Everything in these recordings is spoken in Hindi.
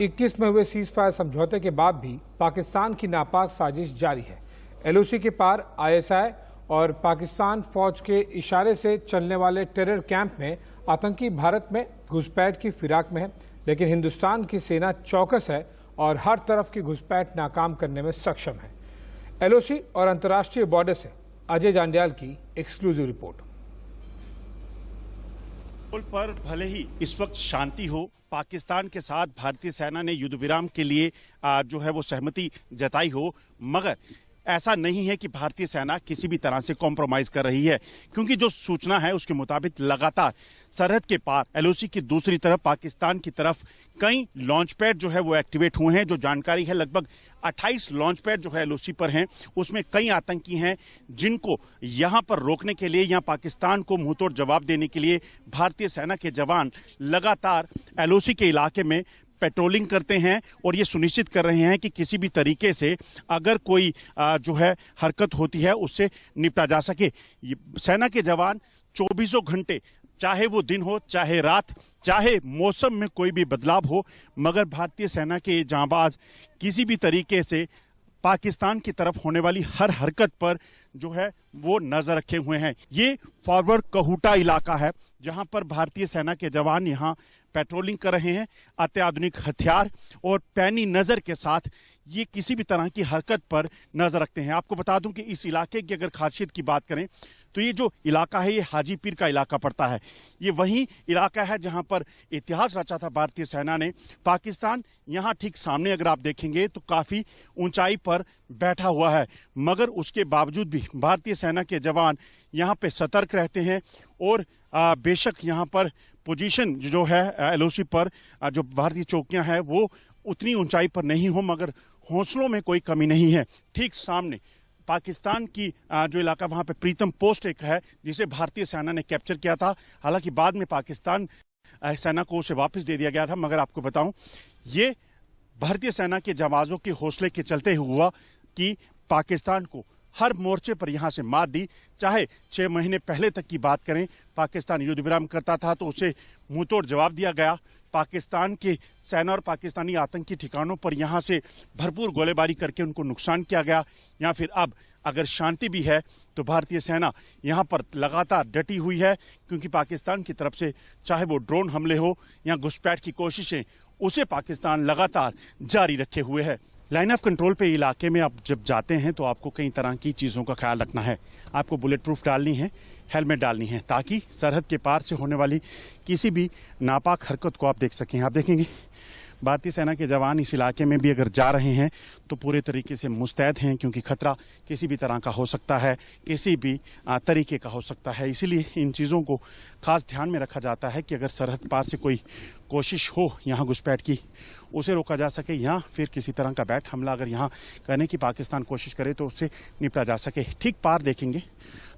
21 में हुए सीज फायर समझौते के बाद भी पाकिस्तान की नापाक साजिश जारी है। एलओसी के पार आईएसआई और पाकिस्तान फौज के इशारे से चलने वाले टेरर कैंप में आतंकी भारत में घुसपैठ की फिराक में है, लेकिन हिंदुस्तान की सेना चौकस है और हर तरफ की घुसपैठ नाकाम करने में सक्षम है। एलओसी और अंतर्राष्ट्रीय बॉर्डर से अजय जांडियाल की एक्सक्लूसिव रिपोर्ट। पर भले ही इस वक्त शांति हो, पाकिस्तान के साथ भारतीय सेना ने युद्ध विराम के लिए जो है वो सहमति जताई हो, मगर ऐसा नहीं है कि भारतीय सेना किसी भी तरह से कॉम्प्रोमाइज कर रही है, क्योंकि जो सूचना है उसके मुताबिक लगातार सरहद के पार एलओसी की दूसरी तरफ पाकिस्तान की तरफ कई लॉन्च पैड जो है वो एक्टिवेट हुए हैं। जो जानकारी है लगभग 28 लॉन्च पैड जो है एलओसी पर हैं, उसमें कई आतंकी हैं जिनको यहां पर रोकने के लिए या पाकिस्तान को मुंहतोड़ जवाब देने के लिए भारतीय सेना के जवान लगातार एलओसी के इलाके में पेट्रोलिंग करते हैं और ये सुनिश्चित कर रहे हैं कि किसी भी तरीके से अगर कोई जो है हरकत होती है उससे निपटा जा सके। सेना के जवान 24 घंटे, चाहे वो दिन हो चाहे रात, चाहे मौसम में कोई भी बदलाव हो, मगर भारतीय सेना के जांबाज किसी भी तरीके से पाकिस्तान की तरफ होने वाली हर हरकत पर जो है वो नजर रखे हुए हैं। ये फॉरवर्ड कहूटा इलाका है जहां पर भारतीय सेना के जवान यहां पेट्रोलिंग कर रहे हैं। अत्याधुनिक हथियार और पैनी नजर के साथ ये किसी भी तरह की हरकत पर नजर रखते हैं। आपको बता दूं कि इस इलाके की अगर खासियत की बात करें तो ये जो इलाका है ये हाजी पीर का इलाका पड़ता है। ये वही इलाका है जहां पर इतिहास रचा था भारतीय सेना ने। पाकिस्तान यहां ठीक सामने अगर आप देखेंगे तो काफी ऊंचाई पर बैठा हुआ है, मगर उसके बावजूद भी भारतीय सेना के जवान यहां पे सतर्क रहते हैं और बेशक यहां पर पोजीशन जो है एलओसी पर जो भारतीय चौकियां हैं वो उतनी ऊंचाई पर नहीं हो, मगर हौसलों में कोई कमी नहीं है। ठीक सामने पाकिस्तान की जो इलाका वहां पे प्रीतम पोस्ट एक है जिसे भारतीय सेना ने कैप्चर किया था। हालांकि बाद में पाकिस्तान सेना को उसे वापस दे दिया गया था, मगर आपको बताऊं ये भारतीय सेना के जवानों के हौसले के चलते हुआ कि पाकिस्तान को हर मोर्चे पर यहां से मात दी। चाहे 6 महीने पहले तक की बात करें, पाकिस्तान युद्ध विराम करता था तो उसे मुंहतोड़ जवाब दिया गया। पाकिस्तान के सेना और पाकिस्तानी आतंकी ठिकानों पर यहां से भरपूर गोलीबारी करके उनको नुकसान किया गया। या फिर अब अगर शांति भी है तो भारतीय सेना यहां पर लगातार डटी हुई है, क्योंकि पाकिस्तान की तरफ से चाहे वो ड्रोन हमले हो या घुसपैठ की कोशिशें, उसे पाकिस्तान लगातार जारी रखे हुए है। लाइन ऑफ कंट्रोल पे इलाके में आप जब जाते हैं तो आपको कई तरह की चीज़ों का ख्याल रखना है। आपको बुलेट प्रूफ डालनी है, हेलमेट डालनी है, ताकि सरहद के पार से होने वाली किसी भी नापाक हरकत को आप देख सकें। आप देखेंगे भारतीय सेना के जवान इस इलाके में भी अगर जा रहे हैं तो पूरे तरीके से मुस्तैद हैं, क्योंकि खतरा किसी भी तरह का हो सकता है, किसी भी तरीके का हो सकता है। इसीलिए इन चीज़ों को खास ध्यान में रखा जाता है कि अगर सरहद पार से कोई कोशिश हो यहाँ घुसपैठ की, उसे रोका जा सके, या फिर किसी तरह का बैट हमला अगर यहाँ करने की पाकिस्तान कोशिश करे तो उससे निपटा जा सके। ठीक पार देखेंगे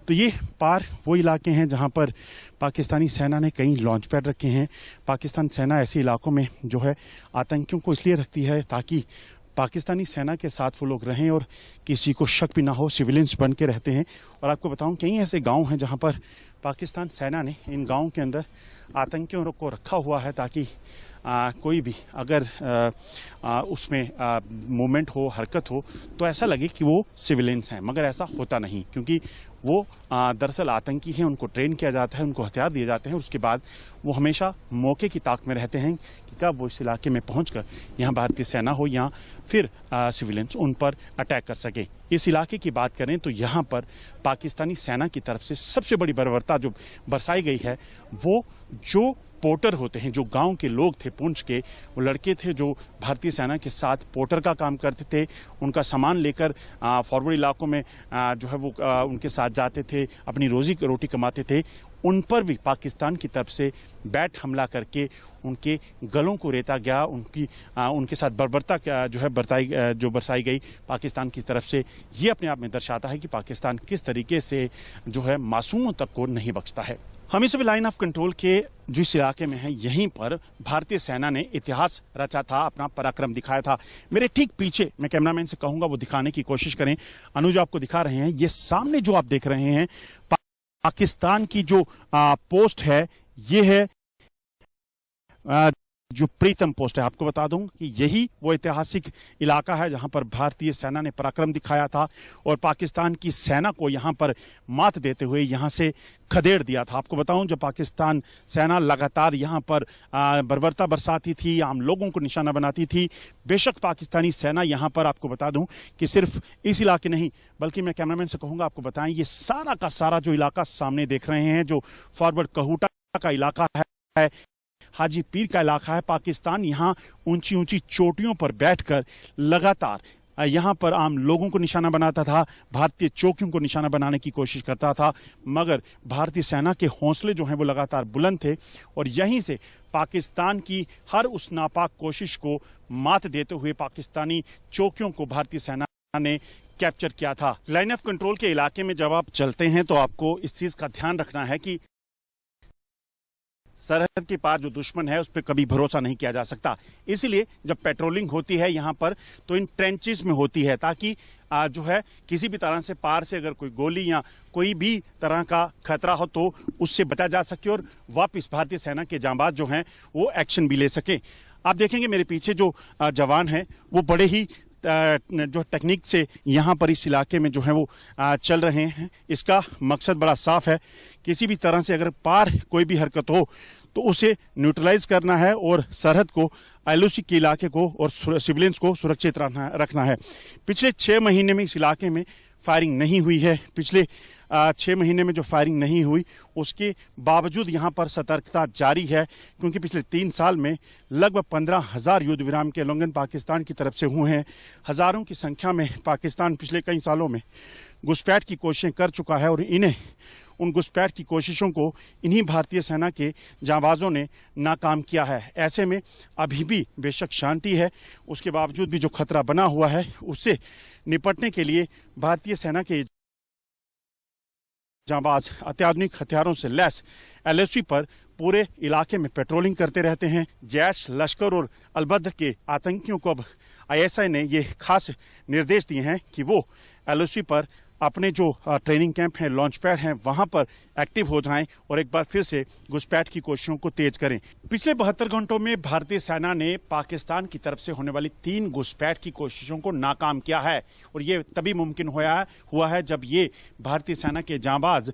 तो ये पार वो इलाके हैं जहां पर पाकिस्तानी सेना ने कई लॉन्च पैड रखे हैं। पाकिस्तान सेना ऐसे इलाकों में जो है आतंकियों को इसलिए रखती है ताकि पाकिस्तानी सेना के साथ वो लोग रहें और किसी को शक भी ना हो, सिविलियंस बन के रहते हैं। और आपको बताऊं कई ऐसे गांव हैं जहां पर पाकिस्तान सेना ने इन गाँव के अंदर आतंकियों को रखा हुआ है ताकि कोई भी अगर उसमें मूवमेंट हो, हरकत हो, तो ऐसा लगे कि वो सिविलियंस हैं, मगर ऐसा होता नहीं, क्योंकि वो दरअसल आतंकी हैं। उनको ट्रेन किया जाता है, उनको हथियार दिए जाते हैं, उसके बाद वो हमेशा मौके की ताक में रहते हैं कि कब वो इस इलाके में पहुंचकर यहाँ भारतीय सेना हो या फिर सिविलियंस उन पर अटैक कर सके। इस इलाके की बात करें तो यहाँ पर पाकिस्तानी सेना की तरफ से सबसे बड़ी बर्बरता जो बरसाई गई है, वो जो पोर्टर होते हैं, जो गांव के लोग थे पुंछ के, वो लड़के थे जो भारतीय सेना के साथ पोर्टर का काम करते थे, उनका सामान लेकर फॉरवर्ड इलाकों में जो है वो उनके साथ जाते थे, अपनी रोजी रोटी कमाते थे। उन पर भी पाकिस्तान की तरफ से बैट हमला करके उनके गलों को रेता गया, उनके साथ बर्बरता जो है बरसाई गई पाकिस्तान की तरफ से। ये अपने आप में दर्शाता है कि पाकिस्तान किस तरीके से जो है मासूमों तक को नहीं बख्शता है। हम इस लाइन ऑफ कंट्रोल के जिस इलाके में है, यहीं पर भारतीय सेना ने इतिहास रचा था, अपना पराक्रम दिखाया था। मेरे ठीक पीछे मैं कैमरामैन से कहूंगा वो दिखाने की कोशिश करें। अनुज आपको दिखा रहे हैं, ये सामने जो आप देख रहे हैं पाकिस्तान की जो पोस्ट है, ये है जो प्रीतम पोस्ट है, आपको बता दूं कि यही वो ऐतिहासिक इलाका है जहां पर भारतीय सेना ने पराक्रम दिखाया था और पाकिस्तान की सेना को यहां पर मात देते हुए यहां से खदेड़ दिया था। आपको बताऊं, जब पाकिस्तान सेना लगातार यहां पर बर्बरता बरसाती थी, आम लोगों को निशाना बनाती थी। बेशक पाकिस्तानी सेना यहां पर, आपको बता दूं कि सिर्फ इस इलाके नहीं, बल्कि मैं कैमरामैन से कहूंगा आपको बताएं, ये सारा का सारा जो इलाका सामने देख रहे हैं, जो फॉरवर्ड कहूटा का इलाका है, हाजी पीर का इलाका है, पाकिस्तान यहाँ ऊंची ऊंची चोटियों पर बैठकर लगातार यहाँ पर आम लोगों को निशाना बनाता था, भारतीय चौकियों को निशाना बनाने की कोशिश करता था। मगर भारतीय सेना के हौसले जो हैं वो लगातार बुलंद थे और यहीं से पाकिस्तान की हर उस नापाक कोशिश को मात देते हुए पाकिस्तानी चौकियों को भारतीय सेना ने कैप्चर किया था। लाइन ऑफ कंट्रोल के इलाके में जब आप चलते हैं तो आपको इस चीज का ध्यान रखना है कि सरहद के पार जो दुश्मन है उस पर कभी भरोसा नहीं किया जा सकता। इसलिए जब पेट्रोलिंग होती है यहाँ पर तो इन ट्रेंचेस में होती है, ताकि जो है किसी भी तरह से पार से अगर कोई गोली या कोई भी तरह का खतरा हो तो उससे बचा जा सके और वापस भारतीय सेना के जांबाज जो हैं वो एक्शन भी ले सके। आप देखेंगे मेरे पीछे जो जवान हैं वो बड़े ही जो टेक्निक से यहाँ पर इस इलाके में जो है वो चल रहे हैं। इसका मकसद बड़ा साफ है, किसी भी तरह से अगर पार कोई भी हरकत हो तो उसे न्यूट्रलाइज करना है और सरहद को, एलओसी के इलाके को और सिविलियंस को सुरक्षित रखना है। पिछले 6 महीने में इस इलाके में फायरिंग नहीं हुई है। पिछले 6 महीने में जो फायरिंग नहीं हुई उसके बावजूद यहाँ पर सतर्कता जारी है, क्योंकि पिछले 3 साल में लगभग 15,000 युद्ध विराम के उल्लंघन पाकिस्तान की तरफ से हुए हैं। हजारों की संख्या में पाकिस्तान पिछले कई सालों में घुसपैठ की कोशिशें कर चुका है और उन घुसपैठ की कोशिशों को इन्हीं भारतीय सेना के जांबाजों ने नाकाम किया है। ऐसे में अभी भी बेशक शांति है, उसके बावजूद भी जो खतरा बना हुआ है उससे निपटने के लिए भारतीय सेना के जांबाज अत्याधुनिक हथियारों से लैस एलओसी पर पूरे इलाके में पेट्रोलिंग करते रहते हैं। जैश, लश्कर और अलबद्र के आतंकियों को अब आईएसआई ने ये खास निर्देश दिए हैं कि वो एलओसी पर अपने जो ट्रेनिंग कैंप हैं, लॉन्च पैड हैं, वहां पर एक्टिव हो जाएं और एक बार फिर से घुसपैठ की कोशिशों को तेज करें। पिछले 72 घंटों में भारतीय सेना ने पाकिस्तान की तरफ से होने वाली 3 घुसपैठ की कोशिशों को नाकाम किया है और ये तभी मुमकिन हुआ है जब ये भारतीय सेना के जांबाज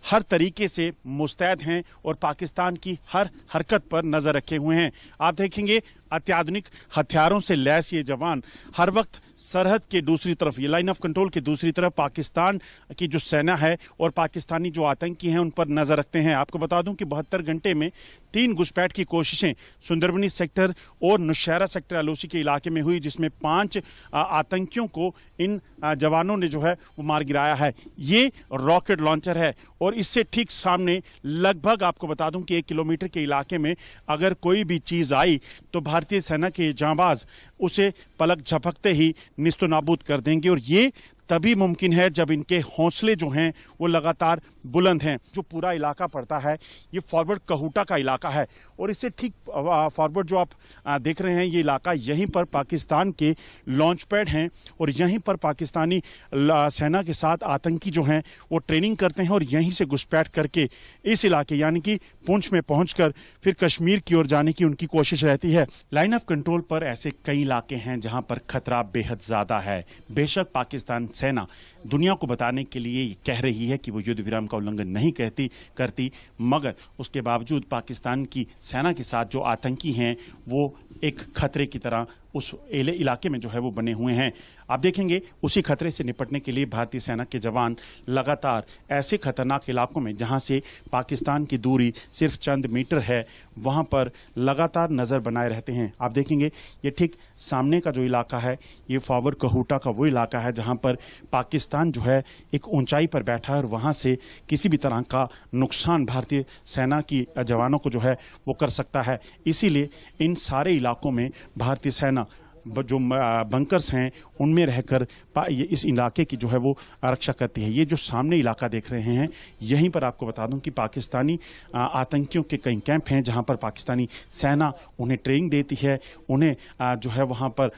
हर तरीके से मुस्तैद हैं और पाकिस्तान की हर हरकत पर नजर रखे हुए हैं। आप देखेंगे अत्याधुनिक हथियारों से लैस ये जवान हर वक्त सरहद के दूसरी तरफ, ये लाइन ऑफ कंट्रोल के दूसरी तरफ पाकिस्तान की जो सेना है और पाकिस्तानी जो आतंकी हैं उन पर नजर रखते हैं। आपको बता दूं कि 72 घंटे में 3 घुसपैठ की कोशिशें सुंदरबनी सेक्टर और नौशहरा सेक्टर एलओसी के इलाके में हुई, जिसमें 5 आतंकियों को इन जवानों ने जो है वो मार गिराया है। ये रॉकेट लॉन्चर है और इससे ठीक सामने लगभग आपको बता दूं कि 1 किलोमीटर के इलाके में अगर कोई भी चीज आई तो भारतीय सेना के जांबाज उसे पलक झपकते ही निस्तो नाबूद कर देंगे और ये तभी मुमकिन है जब इनके हौसले जो हैं वो लगातार बुलंद हैं। जो पूरा इलाका पड़ता है ये फॉरवर्ड कहूटा का इलाका है और इससे ठीक फॉरवर्ड जो आप देख रहे हैं ये इलाका, यहीं पर पाकिस्तान के लॉन्च पैड हैं और यहीं पर पाकिस्तानी सेना के साथ आतंकी जो हैं वो ट्रेनिंग करते हैं और यहीं से घुसपैठ करके इस इलाके यानी कि पुंछ में पहुंचकर फिर कश्मीर की ओर जाने की उनकी कोशिश रहती है। लाइन ऑफ कंट्रोल पर ऐसे कई इलाके हैं जहां पर खतरा बेहद ज्यादा है। बेशक पाकिस्तान सेना दुनिया को बताने के लिए कह रही है कि वो युद्ध विराम का उल्लंघन नहीं करती, मगर उसके बावजूद पाकिस्तान की सेना के साथ जो आतंकी हैं वो एक खतरे की तरह उस इलाके में जो है वो बने हुए हैं। आप देखेंगे उसी खतरे से निपटने के लिए भारतीय सेना के जवान लगातार ऐसे खतरनाक इलाकों में जहां से पाकिस्तान की दूरी सिर्फ चंद मीटर है वहां पर लगातार नजर बनाए रहते हैं। आप देखेंगे ये ठीक सामने का जो इलाका है ये फॉरवर्ड कहूटा का वो इलाका है जहां पर पाकिस्तान जो है एक ऊंचाई पर बैठा है और वहां से किसी भी तरह का नुकसान भारतीय सेना की जवानों को जो है वो कर सकता है। इसीलिए इन सारे इलाकों में भारतीय सेना जो बंकर्स हैं उनमें रहकर ये इस इलाके की जो है वो रक्षा करती है। ये जो सामने इलाका देख रहे हैं, यहीं पर आपको बता दूं कि पाकिस्तानी आतंकियों के कई कैंप हैं जहां पर पाकिस्तानी सेना उन्हें ट्रेनिंग देती है, उन्हें जो है वहां पर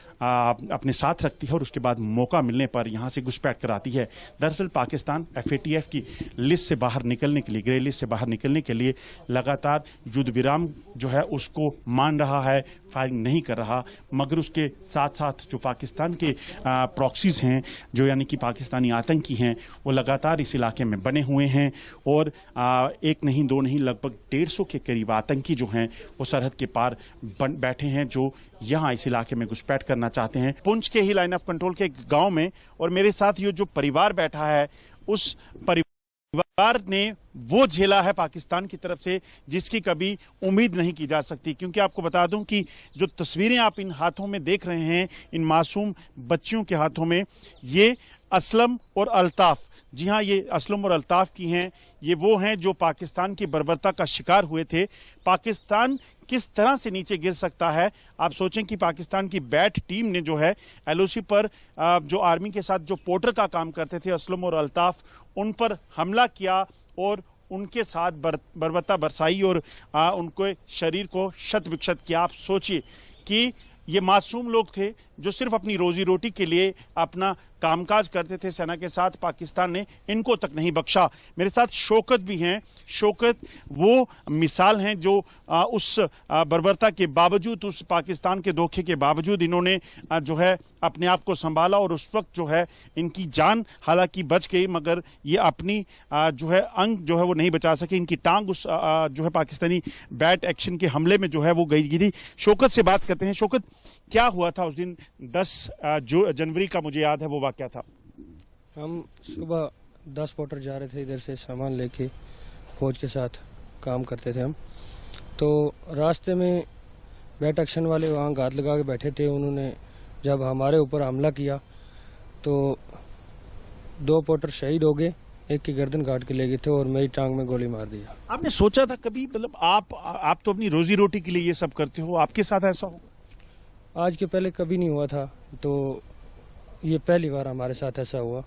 अपने साथ रखती है और उसके बाद मौका मिलने पर यहां से घुसपैठ कराती है। दरअसल पाकिस्तान FATF की लिस्ट से बाहर निकलने के लिए, ग्रे लिस्ट से बाहर निकलने के लिए लगातार युद्ध विराम जो है उसको मान रहा है, फायरिंग नहीं कर रहा, मगर उसके साथ साथ जो पाकिस्तान के प्रॉक्सीज हैं, जो यानी कि पाकिस्तानी आतंकी हैं, वो लगातार इस इलाके में बने हुए हैं और एक नहीं दो नहीं लगभग 150 के करीब आतंकी जो हैं वो सरहद के पार बैठे हैं, जो यहाँ इस इलाके में घुसपैठ करना चाहते हैं। पुंछ के ही लाइन ऑफ कंट्रोल के गांव में, और मेरे साथ ये जो परिवार बैठा है, उस परिवार ने वो झेला है पाकिस्तान की तरफ से जिसकी कभी उम्मीद नहीं की जा सकती। क्योंकि आपको बता दूं कि जो तस्वीरें आप इन हाथों में देख रहे हैं, इन मासूम बच्चियों के हाथों में, ये असलम और अल्ताफ, जी हाँ, ये असलम और अल्ताफ की हैं। ये वो हैं जो पाकिस्तान की बर्बरता का शिकार हुए थे। पाकिस्तान किस तरह से नीचे गिर सकता है, आप सोचें कि पाकिस्तान की बैट टीम ने जो है LOC पर जो आर्मी के साथ जो पोर्टर का काम करते थे असलम और अल्ताफ, उन पर हमला किया और उनके साथ बर्बरता बरसाई और उनके शरीर को शत विक्षत किया। आप सोचिए कि ये मासूम लोग थे जो सिर्फ अपनी रोजी रोटी के लिए अपना कामकाज करते थे सेना के साथ। पाकिस्तान ने इनको तक नहीं बख्शा। मेरे साथ शौकत भी हैं। शौकत वो मिसाल हैं जो उस बर्बरता के बावजूद, उस पाकिस्तान के धोखे के बावजूद इन्होंने जो है अपने आप को संभाला और उस वक्त जो है इनकी जान हालांकि बच गई, मगर ये अपनी जो है अंग जो है वो नहीं बचा सके। इनकी टांग उस जो है पाकिस्तानी बैट एक्शन के हमले में जो है वो गई थी। शौकत से बात करते हैं। शौकत, क्या हुआ था उस दिन 10 जनवरी का, मुझे याद है वो वाकया था। हम सुबह 10 पोटर जा रहे थे इधर से सामान लेके, फौज के साथ काम करते थे हम। तो रास्ते में बैट एक्शन वाले वहाँ घात लगा के बैठे थे। उन्होंने जब हमारे ऊपर हमला किया तो 2 पोटर शहीद हो गए, एक की गर्दन काट के ले गए थे और मेरी टांग में गोली मार दिया। आपने सोचा था कभी, मतलब आप तो अपनी रोजी रोटी के लिए ये सब करते हो, आपके साथ ऐसा हो? आज के पहले कभी नहीं हुआ था, तो ये पहली बार हमारे साथ ऐसा हुआ।